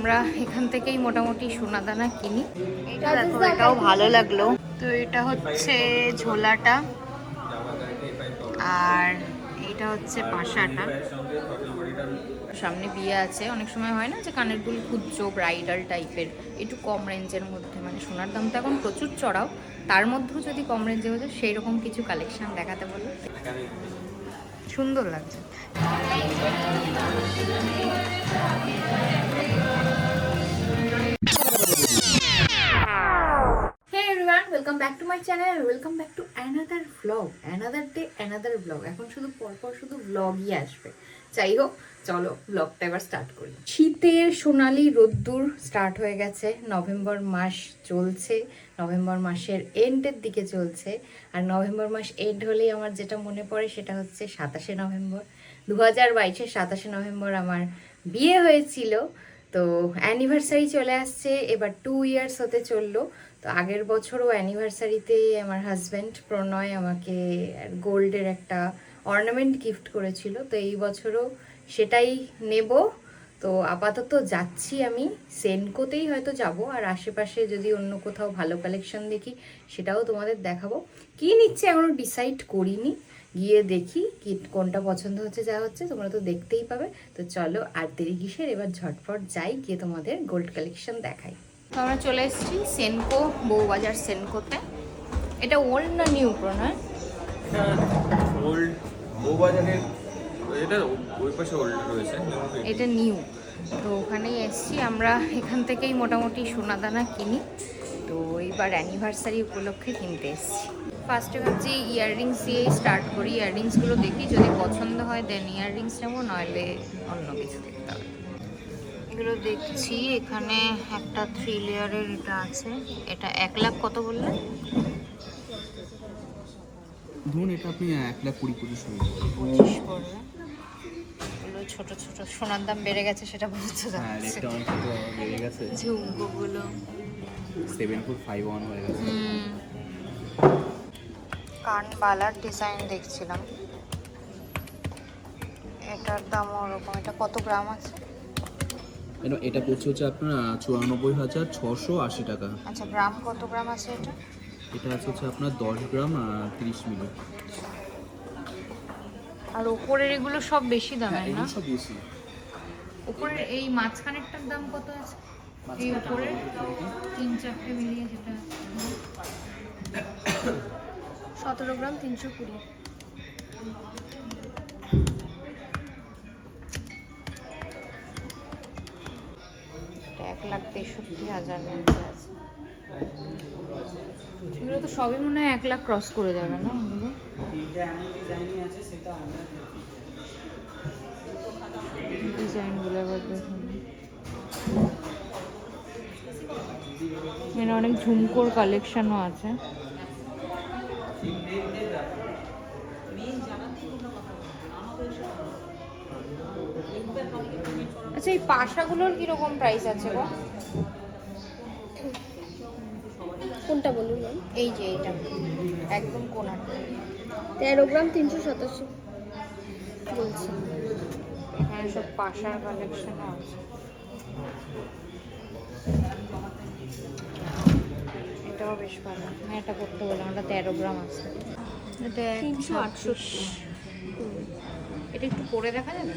আমরা এখান থেকেই মোটামুটি সোনা দানা কিনি। এটা দেখো, এটাও ভালো লাগলো। তো এটা হচ্ছে ঝোলাটা আর এইটা হচ্ছে পাশাটা। সামনে বিয়ে আছে, অনেক সময় হয় না যে কানের দুল খুঁজছো ব্রাইডাল টাইপের, একটু কম রেঞ্জের মধ্যে, মানে সোনার দাম তো এখন প্রচুর চড়াও, তার মধ্যেও যদি কম রেঞ্জে হচ্ছে সেই রকম কিছু কালেকশন দেখাতে বলো। সুন্দর লাগছে। Welcome back to my channel, welcome back to another vlog, another day another vlog. এখন শুধু পরপর শুধু ভ্লগই আসবে। যাই হোক, চলো ভ্লগটা এবার স্টার্ট করি। শীতের সোনালি রোদ্দুর স্টার্ট হয়ে গেছে, নভেম্বর মাস চলছে, নভেম্বর মাসের এন্ডের দিকে চলছে। আর নভেম্বর মাস এন্ড হলেই আমার যেটা মনে পড়ে সেটা হচ্ছে 27শে নভেম্বর 2022-এর 27শে নভেম্বর আমার বিয়ে হয়েছিল। তো অ্যানিভার্সারি চলে আসছে, এবার 2 ইয়ার্স হতে চললো। তো আগের বছরও অ্যানিভার্সারিতে আমার হাজব্যান্ড প্রণয় আমাকে গোল্ডের একটা অর্নামেন্ট গিফট করেছিল, তো এই বছরও সেটাই নেব। তো আপাতত যাচ্ছি আমি সেনকোতেই হয়তো যাব, আর আশেপাশে যদি অন্য কোথাও ভালো কালেকশন দেখি সেটাও তোমাদের দেখাবো। কি নিচ্ছে এখনও ডিসাইড করিনি, গিয়ে দেখি কি কোনটা পছন্দ হচ্ছে, যা হচ্ছে তোমরা তো দেখতেই পাবে। তো চলো আর দেরি কিসের, এবার ঝটপট যাই, গিয়ে তোমাদের গোল্ড কালেকশন দেখাই। তো আমরা চলে এসেছি সেনকো, বউবাজার সেনকোতে। এটা ওল্ড না নিউ প্রণয়? ওল্ড বউবাজারের, এটা ওই পাশে ওল্ড রয়েছে, এটা নিউ। তো ওখানেই এসেছি আমরা, এখান থেকেই মোটামুটি সোনা দানা কিনি। তো এইবার অ্যানিভার্সারি উপলক্ষে কিনতে এসেছি। ফার্স্টে ভাবছি ইয়াররিংস দিয়েই স্টার্ট করি, ইয়াররিংসগুলো দেখি, যদি পছন্দ হয় দেন ইয়াররিংস নেবো, নইলে অন্য কিছু দেখতে হবে। এগুলো দেখছি, এখানে একটা 3 লেয়ারের এটা আছে, এটা 1 লাখ কত বললেন? ধরুন এটা আপনি 1,20,25 25 পড়বে। এগুলো ছোট ছোট, সোনার দাম বেড়ে গেছে সেটা বুঝতে হ্যাঁ, যাচ্ছে। রেটটা অনেক বেড়ে গেছে, ঝুমকোগুলো 7.51 হয়ে গেছে। কানবালার ডিজাইন দেখছিলাম, এটার দাম ওরকম। এটা কত গ্রাম আছে? এটা পড়ছে হচ্ছে আপনার 94,680 টাকা। আচ্ছা, গ্রাম কত গ্রাম আছে এটা? এটা আছে হচ্ছে আপনার 10 গ্রাম 30 মিলি। আর উপরের এগুলো সব বেশি দামের না? এগুলো সব বেশি। উপরের এই মাঝখানেরটার দাম কত আছে? এই উপরে 3-4টে মিলিয়ে যেটা 17 গ্রাম 320। এটা 1,63,000 মধ্যে আছে। এগুলো তো সবই মনে হয় 1 লাখ ক্রস করে যাবে না? এগুলো ডিজাইনগুলো এবার দেখুন, এখানে অনেক ঝুমকোর কালেকশনও আছে। আচ্ছা, এই পাশাগুলোর কিরকম প্রাইস আছে গো? কোনটা বলুন? এই যে এইটা একদম কোনাটা 13 গ্রাম 387 বলছি। এখানে সব পাশার কালেকশনও আছে। এটাও বেশ ভালো, হ্যাঁ এটা করতে বললাম, এটা 13 গ্রাম আছে। এটা 368। এটা একটু পরে দেখা যাবে?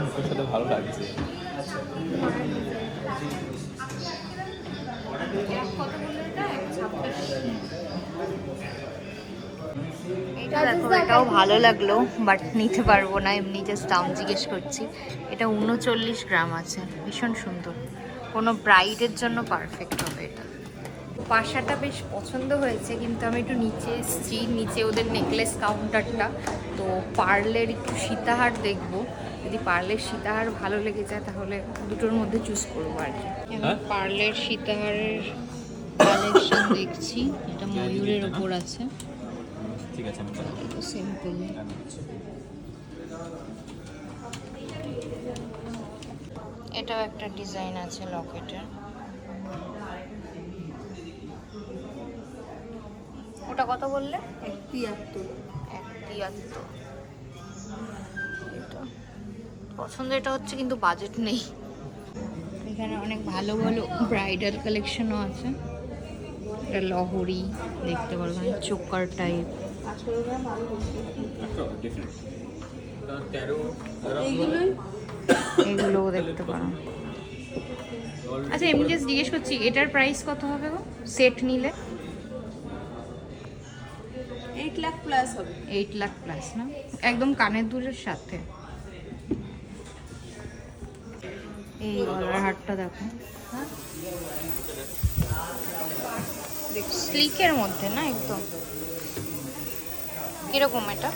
মুখের সাথে ভালো লাগছে। এটা দেখো, এটাও ভালো লাগলো, বাট নিতে পারবো না, এমনি জাস্ট দাম জিজ্ঞেস করছি। এটা 39 গ্রাম আছে, ভীষণ সুন্দর, কোনো ব্রাইডের জন্য পারফেক্ট হবে এটা। পাশাটা বেশ পছন্দ হয়েছে, কিন্তু আমি একটু নিচে এসেছি, নিচে ওদের নেকলেস কাউন্টারটা, তো পার্লের একটু সীতাহার দেখবো, যদি পার্লের সীতাহার ভালো লেগে যায় তাহলে দুটোর মধ্যে চুজ করবো আর কি। পার্লের সীতাহারের কালেকশন দেখছি, এটা ময়ূরের ওপর আছে, ঠিক আছে, সিম্পল। এটাও একটা ডিজাইন আছে লকেটের। ওটা কত বললে? 73। 73। এটা পছন্দ, এটা হচ্ছে কিন্তু বাজেট নেই। এখানে অনেক ভালো ভালো ব্রাইডাল কালেকশনও আছে। এটা লহরি দেখতে পারবেন, চোকার টাইপ। এগুলোও দেখতে পারো। আচ্ছা এমনি জাস্ট জিজ্ঞেস করছি, এটার প্রাইস কত হবে গো সেট নিলে? 8 লাখ প্লাস হবে। 8 লাখ প্লাস না? একদম কানের দুলের সাথে। এই গলার হারটা দেখো, স্লিকের মধ্যে না একদম। কিরকম এটা?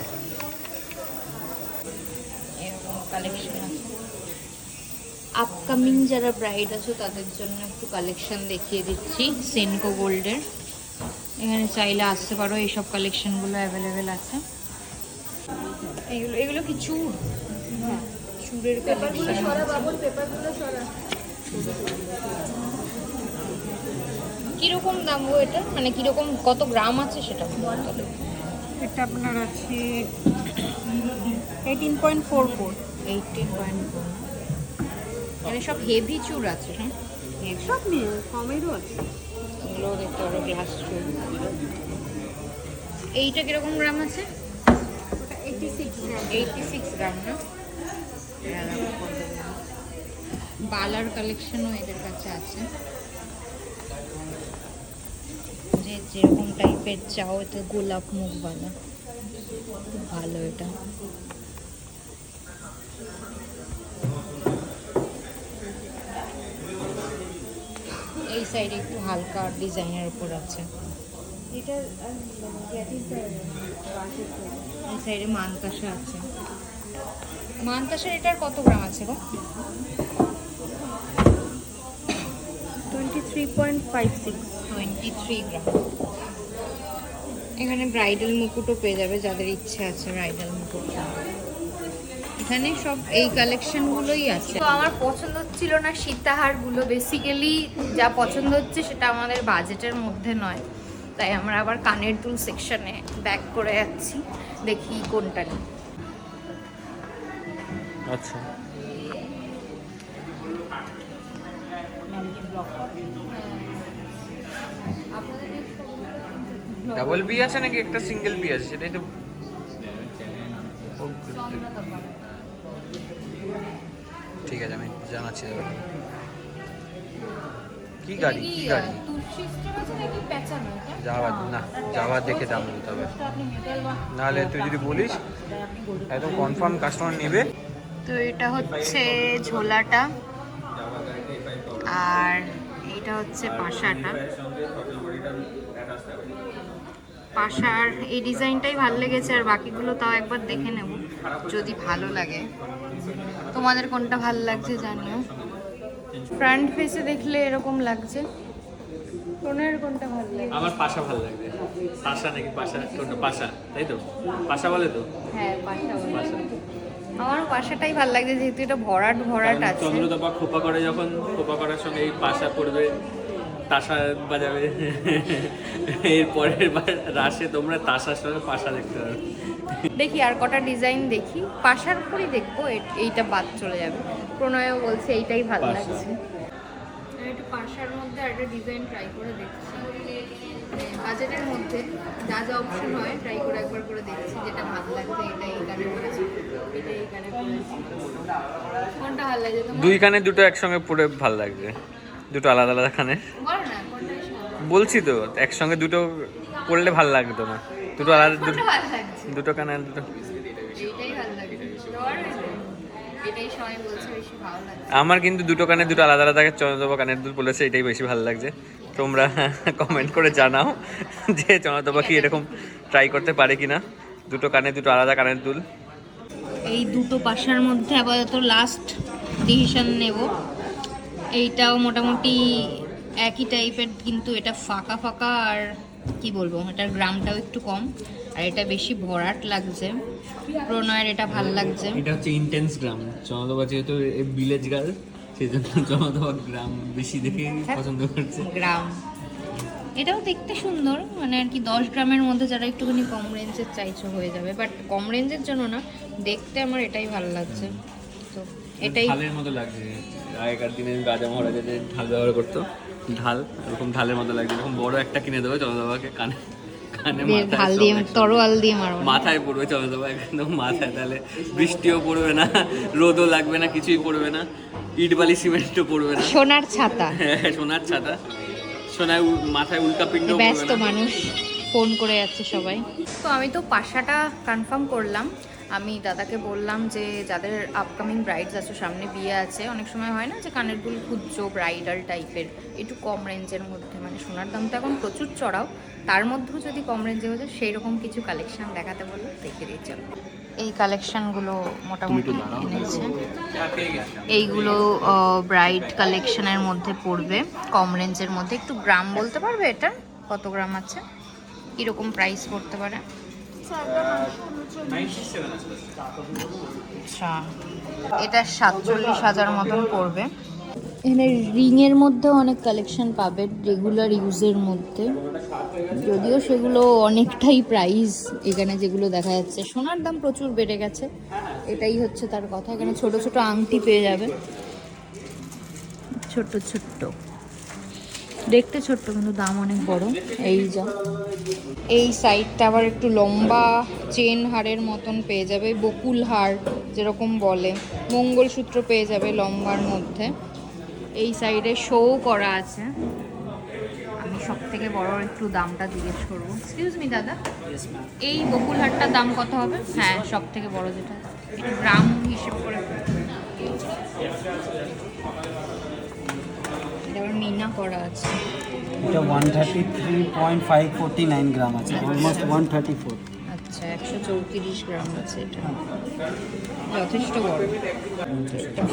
এরকম কালেকশন আছে। আপকামিং যারা ব্রাইড আছে তাদের জন্য একটু কালেকশন দেখিয়ে দিচ্ছি সেনকো গোল্ডের। এখানে চাইলে আসতে পারো, এইসব কালেকশনগুলো অ্যাভেলেবেল আছে। এগুলো কি চুড়? হ্যাঁ চুড়ের কালেকশন। কিরকম দাম গো এটা, মানে কিরকম কত গ্রাম আছে সেটা বলো। এটা আপনার আছে 18.44। 18.4। মানে সব হেভি চুড় আছে। হ্যাঁ সব নিয়ে কমেরও আছে। এগুলো দেখতে পারো, গ্লাস চুড়। এইটা কিরকম গ্রাম আছে? ওটা 86 গ্রাম। 86 গ্রাম না? বালার কালেকশনও এদের কাছে আছে, যে যেরকম টাইপের চাও। এটা গোলাপ মুখ বালা, খুব ভালো এটা। এই সাইডে একটু হালকা ডিজাইনের উপর আছে। এটা এই সাইডে মানতাসা আছে। মানতাসার এটার কত গ্রাম আছে গো? 23.56। 23 গ্রাম। এখানে ব্রাইডাল মুকুটও পেয়ে যাবে যাদের ইচ্ছে আছে ব্রাইডাল মুকুট। এখানে সব এই কালেকশনগুলোই আছে। তো আমার পছন্দ হচ্ছিল না সীতাহারগুলো। বেসিক্যালি যা পছন্দ হচ্ছে সেটা আমাদের বাজেটের মধ্যে নয়, তাই আমরা আবার কানের দুল সেকশনে ব্যাক করে যাচ্ছি, দেখি কোনটা নিই। আচ্ছা ডাবল বি আছে নাকি একটা সিঙ্গেল বি আছে সেটাই তো। ঠিক আছে আমি জানাচ্ছি। কি গাড়ি কি গাড়ি? যাওয়া না, যাওয়া দেখে দাম দিতে হবে, নাহলে তুই যদি বলিস একদম কনফার্ম কাস্টমার নেবে। তো এটা হচ্ছে ঝোলাটা, আর এটা হচ্ছে পাশাটা। পাশার এই ডিজাইনটাই ভালো লেগেছে, আর বাকিগুলো তাও একবার দেখে নেব যদি ভালো লাগে। তোমাদের কোনটা ভালো লাগছে জানিও। ফ্রন্ট ফেসে দেখলে এরকম লাগছে। কোনের কোনটা ভালো লাগে? আমার পাশা ভালো লাগবে। পাশা নাকি পাশা, কোনটা পাশা তাই তো? পাশা বলে তো? হ্যাঁ পাশা বলে। আমারও পাশাটাই ভালো লাগছে, যেহেতু এটা ভরাট ভরাট আছে। চন্দ্রদপা খোপা করে, যখন খোপা করার সঙ্গে এই পাশা পড়বে, তাসা বাজাবে। এর পরের বার রাসে তোমরা তাসার সঙ্গে পাশা দেখতে পাবে। দেখি আর কটা ডিজাইন দেখি, পাশার উপরই দেখবো, এইটা বাদ চলে যাবে। প্রণয়ও বলছে এইটাই ভালো পাশা। লাগছে। আমি একটু পাশার মধ্যে একটা ডিজাইন ট্রাই করে দেখছি, বাজেটের মধ্যে যা যা অপশন হয় ট্রাই করে একবার করে দেখছি যেটা ভালো লাগছে। এটা এই কানে করেছি, এটা এই কানে করেছি। কোনটা ভালো লাগছে তোমার? দুই কানে দুটো একসঙ্গে পরে ভালো লাগবে, দুটো আলাদা আলাদা কানে। বলো না কোনটা বেশি ভালো লাগছে? বলছি তো একসঙ্গে দুটো পরলে ভালো লাগতো না, দুটো আলাদা কোনটা ভালো লাগছে? দুটো কানে দুটো। এইটাই ভালো লাগছে তোমার? এটাই সবাই বলছে বেশি ভালো লাগছে। আমার কিন্তু দুটো কানে দুটো আলাদা আলাদা চন্দ্রদপা কানের দুল বলেছে, এটাই বেশি ভালো লাগছে। তোমরা কমেন্ট করে জানাও যে চন্দ্রদপা কি এরকম ট্রাই করতে পারে কিনা, দুটো কানে দুটো আলাদা কানের দুল। এই দুটো পাশার মধ্যে আপাতত লাস্ট ডিসিশন নেব। এইটাও মোটামুটি একই টাইপের, কিন্তু এটা ফাঁকা ফাঁকা, আর কি বলবো, এটার গ্রামটাও একটু কম, আর এটা বেশি ভরাট লাগছে। প্রণয়ের এটা ভাল লাগছে। এটা হচ্ছে ইন্টেন্স গ্রাম, চন্দ্রদপা যেহেতু ভিলেজ গার্ল সেই জন্য জনতা গ্রাম বেশি দেখে পছন্দ করছে। গ্রাম এটাও দেখতে সুন্দর, মানে আর কি 10 গ্রামের মধ্যে যারা একটুখানি কম রেঞ্জের চাইছো হয়ে যাবে, বাট কম রেঞ্জের জন্য না, দেখতে আমার এটাই ভালো লাগছে। তো এটাই ঢালের মতো লাগছে, আগেকার দিনে রাজা মহারাজাদের ঢাল ব্যবহার করতো, ঢাল এরকম ঢালের মতো লাগছে। এরকম বড় একটা কিনে দেবে জনতাকে, কানে কানে ঢাল দিয়ে তরোয়াল দিয়ে মারো, মাথায় পড়বে জনতা একদম মাথায়, তাহলে বৃষ্টিও পড়বে না, রোদও লাগবে না, কিছুই পড়বে না, ইট বালি সিমেন্টও পড়বে না। সোনার ছাতা, হ্যাঁ সোনার ছাতা, সোনায় মাথায় উল্কা পিণ্ড ব্যস্ত মানুষ ফোন করে যাচ্ছে সবাই। তো আমি তো পাশাটা কনফার্ম করলাম। আমি দাদাকে বললাম যে যাদের আপকামিং ব্রাইডস আছে, সামনে বিয়ে আছে, অনেক সময় হয় না যে কানের দুল খুঁজছো ব্রাইডাল টাইপের, একটু কম রেঞ্জের মধ্যে, মানে সোনার দাম তো এখন প্রচুর চড়াও, তার মধ্যেও যদি কম রেঞ্জে হয়ে যায় সেই রকম কিছু কালেকশন দেখাতে বললো, দেখে দিয়ে চলো। এই কালেকশনগুলো মোটামুটি এনেছে, এইগুলো ব্রাইড কালেকশনের মধ্যে পড়বে, কম রেঞ্জের মধ্যে। একটু গ্রাম বলতে পারবে এটা কত গ্রাম আছে, কীরকম প্রাইস পড়তে পারে? আচ্ছা, এটা 47,000 মতন পড়বে। এখানে রিংয়ের মধ্যে অনেক কালেকশন পাবে রেগুলার ইউজের মধ্যে, যদিও সেগুলো অনেকটাই প্রাইস এখানে যেগুলো দেখা যাচ্ছে। সোনার দাম প্রচুর বেড়ে গেছে, এটাই হচ্ছে তার কথা। এখানে ছোট ছোট আংটি পেয়ে যাবে, ছোট্ট ছোট্ট, দেখতে ছোট্ট কিন্তু দাম অনেক বড়। এই যা এই সাইডটা আবার একটু লম্বা চেন হারের মতন পেয়ে যাবে, বকুল হার যেরকম বলে, মঙ্গলসূত্র পেয়ে যাবে লম্বার মধ্যে। এই সাইডে শো করা আছে। আমি সব থেকে বড় একটু দামটা জিজ্ঞেস করবো। এক্সকিউজ মি দাদা, এই বকুল হারটার দাম কত হবে? হ্যাঁ সব থেকে বড় যেটা, একটু গ্রাম হিসেব করে। এটা আবার মিনা করা আছে। এটা 133.549 গ্রাম আছে, অলমোস্ট 134। আচ্ছা 134 গ্রাম আছে, এটা যথেষ্ট বড়।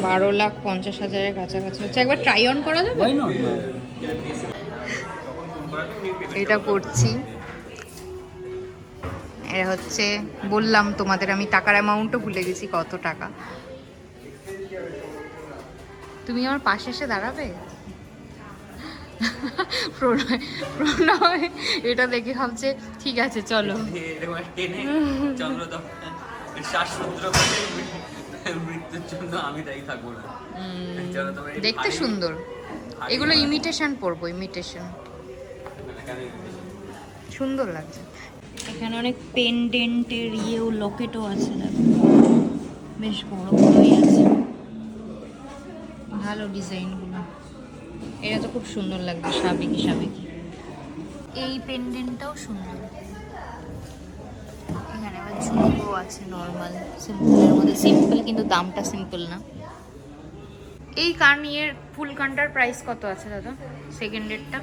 12,50,000-এর কাছাকাছি হচ্ছে। একবার ট্রাই অন করা যাবে? Why not? এটা করছি। এটা হচ্ছে, বললাম তোমাদের আমি টাকার অ্যামাউন্টও ভুলে গেছি কত টাকা। তুমি আমার পাশে এসে দাঁড়াবে? প্রণয় প্রণয় এটা দেখে ভাবছে ঠিক আছে চলো। মৃত্যুর জন্য আমি দায়ী থাকবো না। দেখতে সুন্দর, এগুলো ইমিটেশন পরবো, ইমিটেশন সুন্দর লাগছে। এখানে অনেক পেন্ডেন্টের ইয়েও লকেটও আছে, দেখো বেশ বড় বড়ই আছে, ভালো ডিজাইনগুলো। এটা তো খুব সুন্দর লাগবে, সাবেকি সাবেকি। এই পেন্ডেন্টটাও সুন্দর। এখানে আবার ঝুমকো আছে নর্মাল সিম্পলের মধ্যে, সিম্পল কিন্তু দামটা সিম্পল না। এই কানের ফুল কানটার প্রাইস কত আছে দাদা? সেকেন্ড ডেটটা?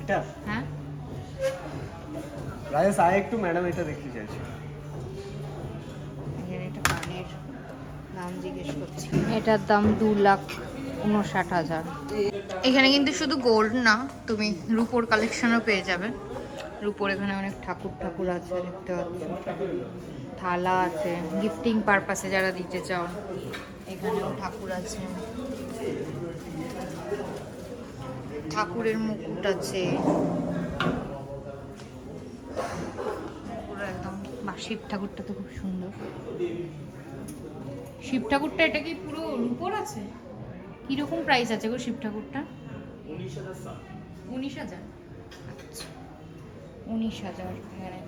এটা হ্যাঁ প্রাইস আয় একটু ম্যাডাম, এটা দেখতে চাইছি। এখানে একটা কানের দাম জিজ্ঞেস করছি, এটার দাম 2,59,000। এখানে কিন্তু শুধু গোল্ড না, তুমি রূপোর কালেকশনও পেয়ে যাবে। রূপোর এখানে অনেক ঠাকুর ঠাকুর আছে, দেখতে পাচ্ছ, থালা আছে গিফটিং পারপাসে যারা দিতে চাও। এখানেও ঠাকুর আছে, ঠাকুরের মুকুট আছে পুরো একদম। বা শিব ঠাকুরটা তো খুব সুন্দর। শিব ঠাকুরটা এটা কি পুরো রূপোর আছে? কিরকম প্রাইস আছে গো শিব ঠাকুরটা? 19,000। আচ্ছা 19,000। এখানে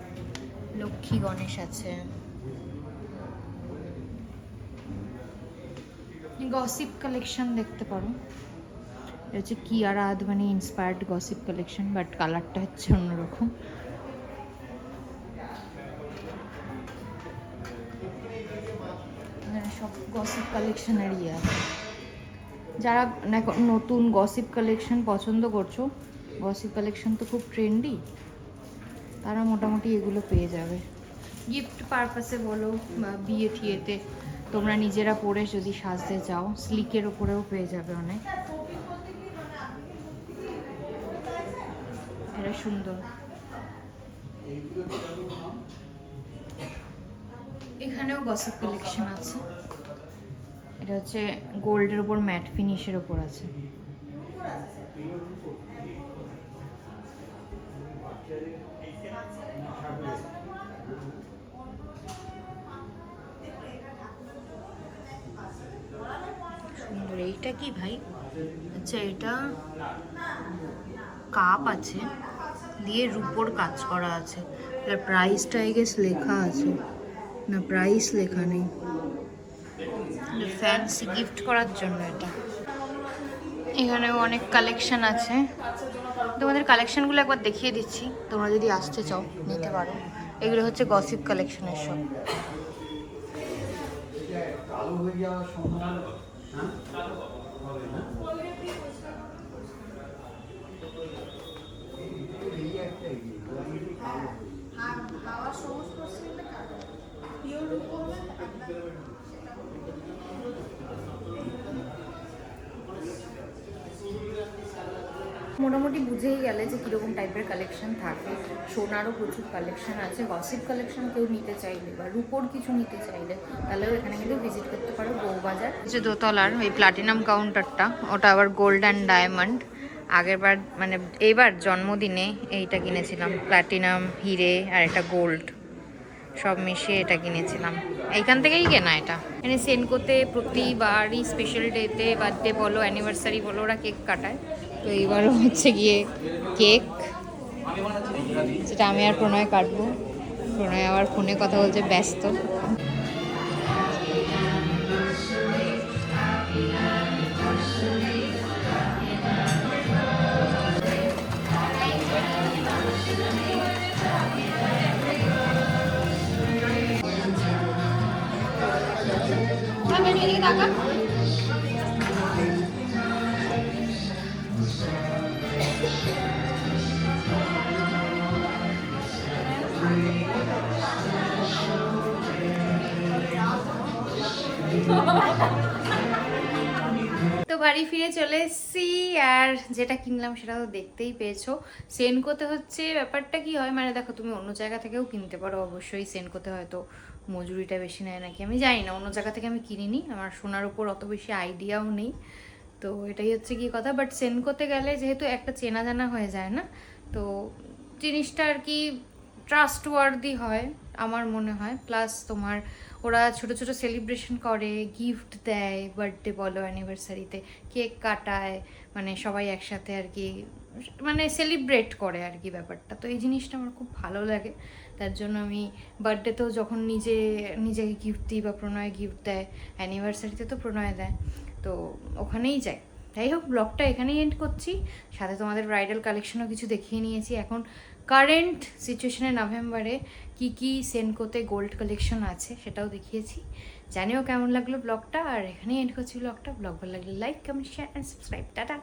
লক্ষ্মী গণেশ আছে। গসিপ কালেকশন দেখতে পারো, এটা হচ্ছে Kiara Advani inspired gossip collection, but কালারটা হচ্ছে অন্যরকম। এখানে সব গসিপ কালেকশনের ইয়ে আছে। যারা নতুন গসিপ কালেকশন পছন্দ করছো, গসিপ কালেকশন তো খুব ট্রেন্ডি, তারা মোটামুটি এগুলো পেয়ে যাবে। গিফট পারপাসে বলো বা বিয়ে থিয়েতে তোমরা নিজেরা পরে যদি সাজতে চাও, স্লিকের ওপরেও পেয়ে যাবে অনেক। এটা সুন্দর। এখানেও গসিপ কালেকশন আছে। এটা হচ্ছে গোল্ডের উপর ম্যাট ফিনিশের উপর আছে। সুন্দর। এইটা কি ভাই? আচ্ছা, এটা কাপ আছে দিয়ে রূপোর কাজ করা আছে। এর প্রাইসটা আই গেস লেখা আছে, না প্রাইস লেখা নেই। ফ্যান্সি গিফট করার জন্য এটা। এখানেও অনেক কালেকশন আছে, তোমাদের কালেকশনগুলো একবার দেখিয়ে দিচ্ছি, তোমরা যদি আসতে চাও নিতে পারো। এগুলো হচ্ছে গসিপ কালেকশনের সব। মোটামুটি বুঝেই গেলে যে কীরকম টাইপের কালেকশন থাকে। সোনারও প্রচুর কালেকশন আছে, গসিপ কালেকশন কেউ নিতে চাইলে বা রূপোর কিছু নিতে চাইলে তাহলেও এখানে কিন্তু ভিজিট করতে পারো, বউবাজার। যে দোতলার ওই প্লাটিনাম কাউন্টারটা, ওটা আবার গোল্ড অ্যান্ড ডায়মন্ড। আগেরবার মানে এইবার জন্মদিনে এইটা কিনেছিলাম, প্লাটিনাম, হিরে আর এটা গোল্ড সব মিশিয়ে এটা কিনেছিলাম। এইখান থেকেই কেনা এটা। মানে সেনকোতে প্রতিবারই স্পেশাল ডেতে, বার্থডে বলো, অ্যানিভার্সারি বলো, ওরা কেক কাটায়। তো এইবারও হচ্ছে গিয়ে কেক, সেটা আমি আর প্রণয় কাটবো। প্রণয় আবার ফোনে কথা বলছে, ব্যস্ত। তো বাড়ি ফিরে চলে এসেছি, আর যেটা কিনলাম সেটা তো দেখতেই পেয়েছো। সেনকোতে হচ্ছে ব্যাপারটা কি হয়, মানে দেখো তুমি অন্য জায়গা থেকেও কিনতে পারো অবশ্যই। সেনকোতে হয়তো মজুরিটা বেশি নেয় নাকি আমি জানি না, অন্য জায়গা থেকে আমি কিনিনি, আমার সোনার উপর অত বেশি আইডিয়াও নেই। তো এটাই হচ্ছে কি কথা। বাট সেনকোতে গেলে যেহেতু একটা চেনা জানা হয়ে যায় না, তো জিনিসটা আর কি ট্রাস্টওয়ার্দি হয় আমার মনে হয়। প্লাস তোমার ওরা ছোট ছোট সেলিব্রেশন করে, গিফট দেয়, বার্থডে বলো, অ্যানিভার্সারিতে কেক কাটায়, মানে সবাই একসাথে আর কি মানে সেলিব্রেট করে আর কি ব্যাপারটা। তো এই জিনিসটা আমার খুব ভালো লাগে, তার জন্য আমি বার্থডেতেও যখন নিজেকে গিফট দিই বা প্রণয় গিফট দেয়, অ্যানিভার্সারিতে তো প্রণয় দেয়, তো ওখানেই যাই। যাই হোক, ব্লগটা এখানেই এন্ড করছি। সাথে তোমাদের ব্রাইডাল কালেকশনও কিছু দেখিয়ে নিয়েছি। এখন কারেন্ট সিচুয়েশনে নভেম্বরে কি কি সেনকোতে গোল্ড কালেকশন আছে সেটাও দেখিয়েছি। জানিও কেমন লাগলো ব্লগটা, আর এখানেই এন্ড করছি ব্লগটা। ব্লগ ভালো লাগলে like, comment, share and subscribe. Tata.